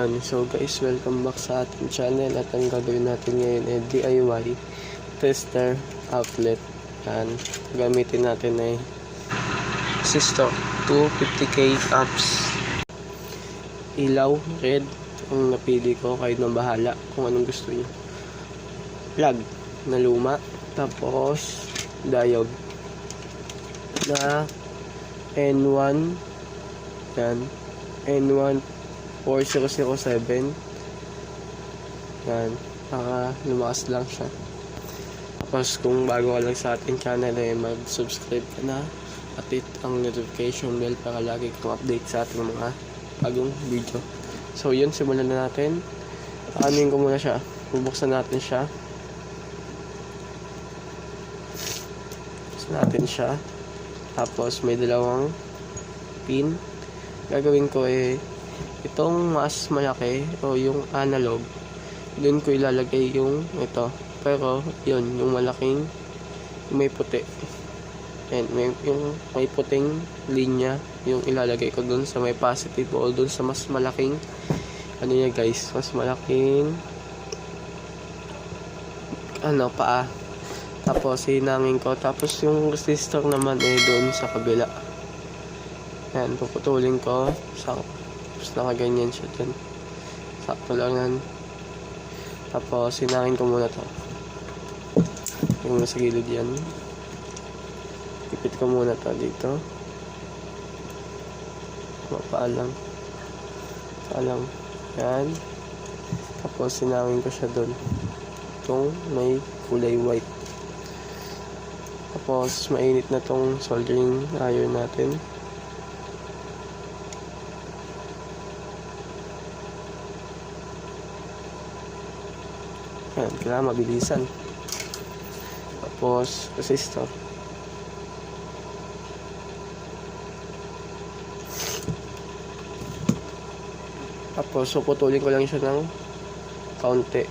Yan, so guys, welcome back sa ating channel. At ang gagawin natin ngayon ay DIY tester outlet. Yan, gamitin natin ay Resistor 250k amps. Ilaw, red ang napili ko, kayo na bahala kung anong gusto niyo. Plug na luma, tapos diode na N1. Yan, N1 4007. Yan, para lumakas lang siya. Tapos kung bago ka lang sa ating channel ay mag-subscribe ka na at hit ang notification bell para lagi kang update sa ating mga bagong video. So yun, simulan na natin. Anuin ko muna siya, bubuksan natin siya. Bubuksan natin siya. Tapos may dalawang pin. Gagawin ko itong mas malaki o yung analog, doon ko ilalagay yung ito. Pero yun, yung malaking, yung may puti, and yung may puting linya, yung ilalagay ko doon sa may positive o doon sa mas malaking ano niya guys, mas malaking paa. Tapos hinangin ko. Tapos yung resistor naman doon sa kabila. Yan, puputulin ko. Tapos nakaganyan siya dyan. Sakto lang yan. Tapos hinangin ko muna to. Yung nasa gilid yan. Ipit ko muna to dito. Mapaalang. Paalang. Yan. Tapos hinangin ko siya doon. Itong may kulay white. Tapos mainit na tong soldering iron natin. Yan, kailangan mabilisan. Tapos resistor. Tapos puputulin ko lang siya ng kaunti.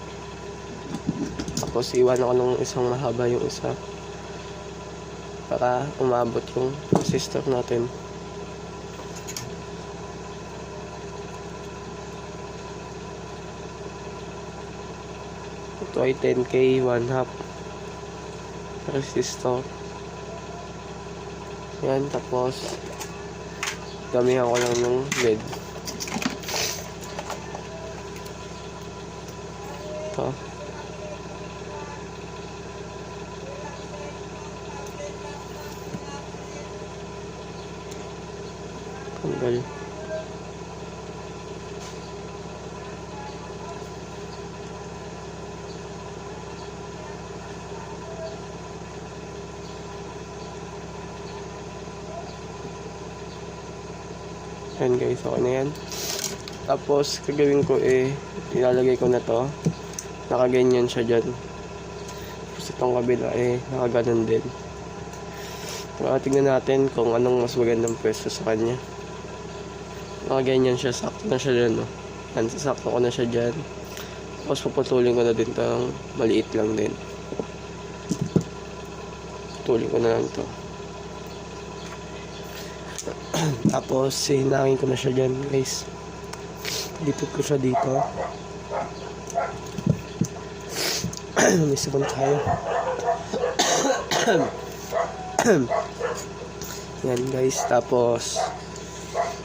Tapos iwan ako ng isang mahaba yung isa para umabot yung resistor natin. Ito ay 10k 1/2 resistor. Yan, tapos gamihan ko lang ng LED. Ito. Tanggal. Yan guys, okay na yan. Tapos gagawin ko ilalagay ko na to. Nakaganyan siya dyan. Tapos itong kabila nakaganon din. So, tingnan natin kung anong mas magandang pwesto sa kanya. Nakaganyan siya, sakto na siya dyan, no? Yan, sasakto ko na siya dyan. Tapos puputulin ko na din itong maliit lang din. Puputulin ko na lang ito. Tapos hinangin ko na siya dyan guys. Dipit ko siya dito. May sabon tayo. Yan guys. Tapos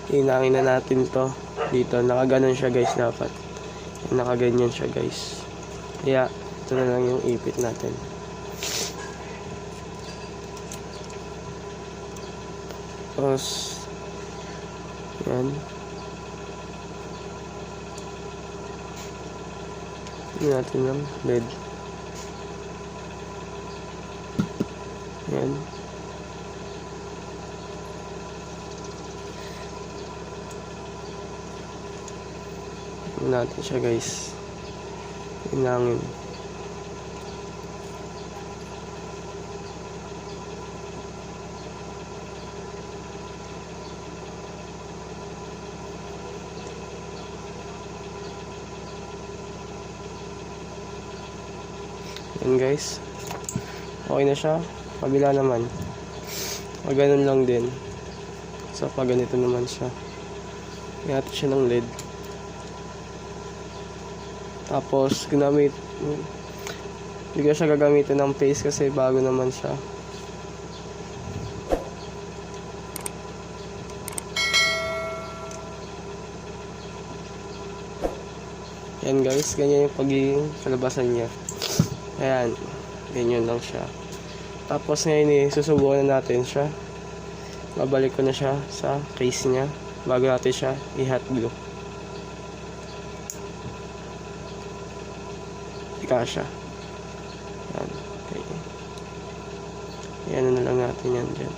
hinangin na natin to dito. Nakaganon siya guys dapat. Nakaganyan siya guys. Kaya ito na lang yung ipit natin. Tapos yan. Hindi natin ng LED. Yan. Tignan natin siya guys. Hinangin. Yan guys, okay na siya. Kabila naman, ganun lang din. So pag ganito naman siya, natin siya ng LED. Tapos ginamit, hindi ko siya gagamitin ng paste kasi bago naman siya. Yan guys, ganyan yung pagiging kalabasan niya. Ayan, ganyan lang siya. Tapos ngayon susubukan na natin siya. Babalik ko na siya sa case niya bago natin siya i-hot glue. Ika siya. Yan, okay. Yan na lang natin yan dyan.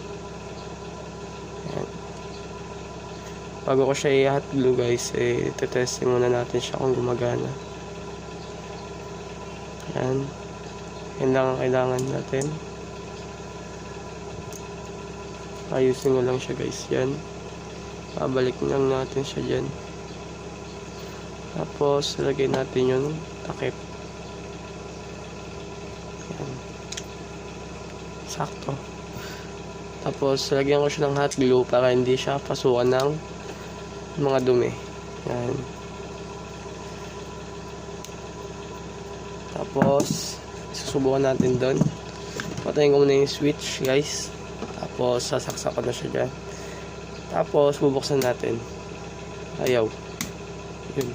Yan. Bago ko siya i-hot glue guys, testing muna natin siya kung gumagana. Yan. Yan lang ang kailangan natin. Ayusin ko lang siya guys. Yan. Babalik lang natin siya dyan. Tapos, lagay natin yung takip. Yan. Sakto. Tapos, lagyan ko siya ng hot glue para hindi siya pasukan ng mga dumi. Yan. Tapos susubukan natin doon. Patayin ko muna yung switch guys. Tapos sasaksak ko na siya dyan. Tapos bubuksan natin. Ayaw. Yun.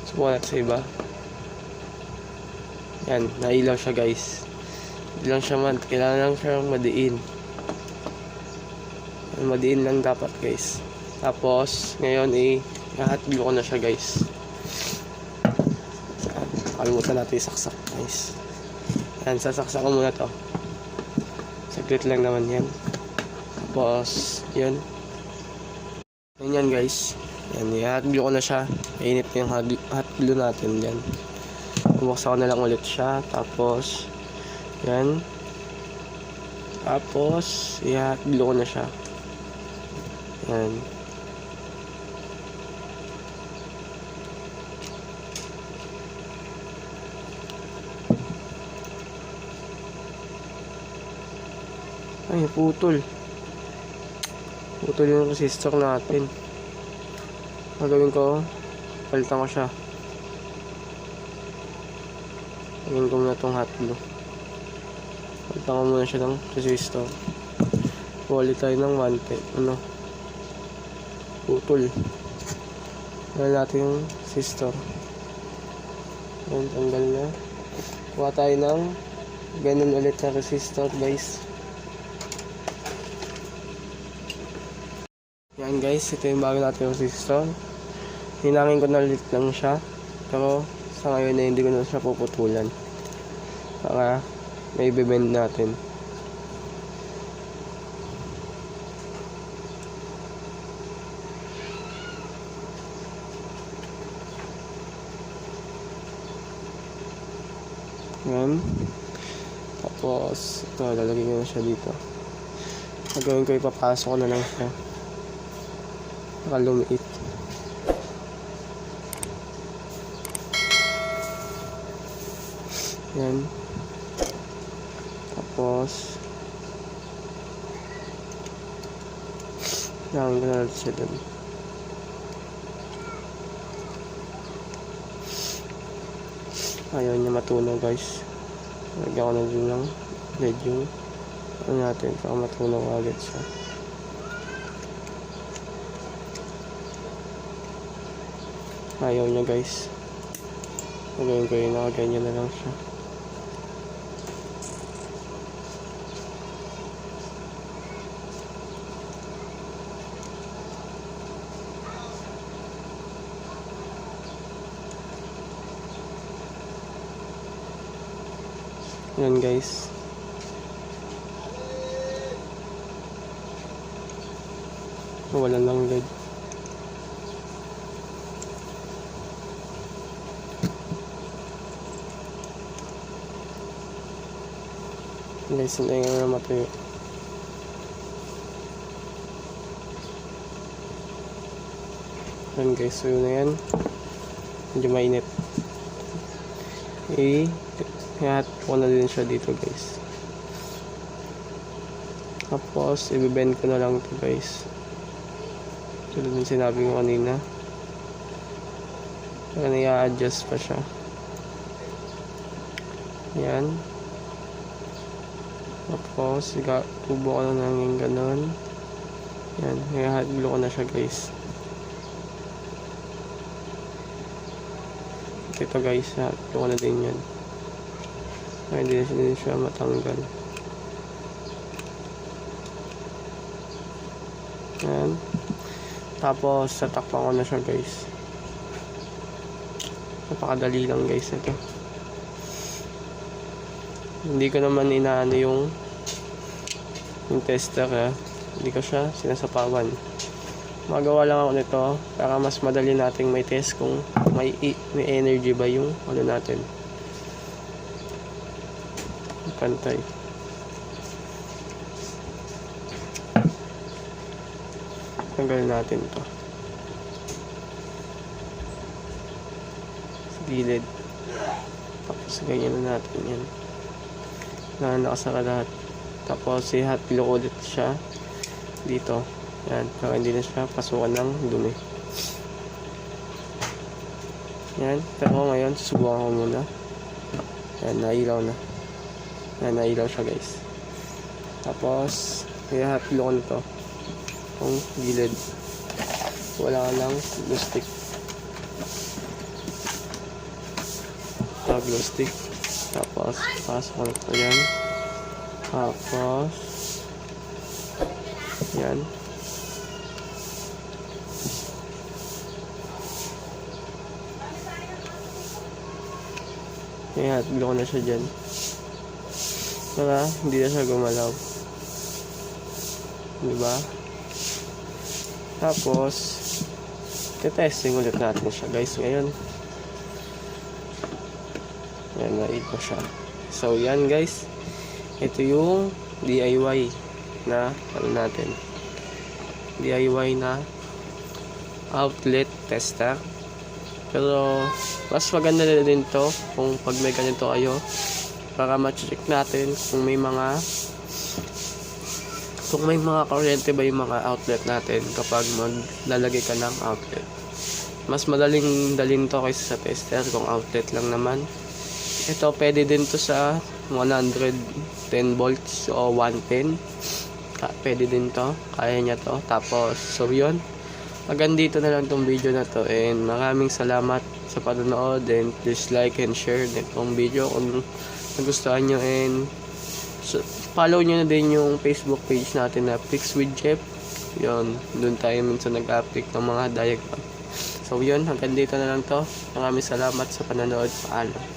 Subukan natin sa iba. Yan. Nailaw siya guys. Hindi lang siya kailangan lang siya madiin. Madiin lang dapat guys. Tapos ngayon i-hot glue ko na siya guys. Kalimutan natin isaksak guys. Yan, sasaksak ko muna to. Saglit lang naman yan. Tapos yun. Yan guys. Yan, i-hot glue ko na siya. Mainit na yung hot glue natin yan. Bubuksan ko na lang ulit siya. Tapos yan. Tapos i-hot glue ko na siya. Yan. Ay, putol. Putol yung resistor natin. Gagawin ko, palitan ko siya. Lagyan ko muna itong hot glue. Palitan ko muna siya ng resistor. Wali tayo ng 110. Putol. Tanggal natin yung resistor. Yan, tanggal na. Kuha tayo ng ganun ulit na resistor guys. Yan guys, ito yung bago natin yung resistor. Hinangin ko na ulit lang siya. Pero sa ngayon hindi ko na siya puputulan. Para may bibend natin. Yan. Tapos ito, lalagay ko na siya dito. Gagawin ko, ipapasok ko na lang siya para lumiit. Yan. Tapos lang na siya dun. Ayaw niya matunaw guys. Lagyan ko na dun lang medyo natin para matunaw agad siya. Ayaw niya guys. Gagawin ko yun, nakaganyan na lang siya. Yan guys. Wala lang LED. Guys, hindi nga na matuyo. Yan guys, so yun na yan. Medyo mainit. Ihat ko na din siya dito guys. Tapos ibibend ko na lang ito guys. Tulad ng sinabi ko kanina. Saka i-adjust pa siya. Yan. Tapos, tubo ko na ng ganun. Yan. I-hotglue ko na siya, guys. Ito, guys. I-hotglue ko na din yan. Ay, hindi na siya matanggal. Yan. Tapos, tatakpan ko na siya, guys. Napakadali lang, guys, ito. Hindi ko naman inaano yung tester, hindi ko siya sinasapawan. Magawa lang ako nito para mas madali nating may test kung may energy ba yung ano natin. Pantay. Tanggalin natin to sa gilid. Tapos ganyan na natin yan na nakasara lahat. Tapos i-hotglue ulit siya dito. Yan, para hindi na siya pasukan ng dumi. Yan, pero ngayon susubukan ko muna. Yan, nailaw na. Yan, nailaw siya, guys. Tapos i-hotglue ko nito ang gilid. Wala ka lang glue stick. Glue stick. Tapos pasok ko nito yan. Tapos yan. I-hotglue ko na siya dyan para hindi na siya gumalaw, diba? Tapos testing ulit natin siya, guys, ngayon. Yan, na-eat ko siya. So yan, guys, ito yung DIY na ano natin, DIY na outlet tester. Pero mas maganda na din to kung pag may ganito kayo, para ma-check natin kung may mga kuryente ba yung mga outlet natin kapag maglalagay ka ng outlet. Mas madaling dalhin to kaysa sa tester kung outlet lang naman. Ito pwede din to sa 110 volts o 110. Pwede din to, kaya niya to. Tapos so yun, hanggang dito na lang tong video na to, and maraming salamat sa panonood, and please like and share itong video kung nagustuhan nyo, and follow nyo na din yung Facebook page natin na Fix with Jeff. Yun, dun tayo minsan nag-update ng mga diagram. So yun, hanggang dito na lang to. Maraming salamat sa panonood. Paalam.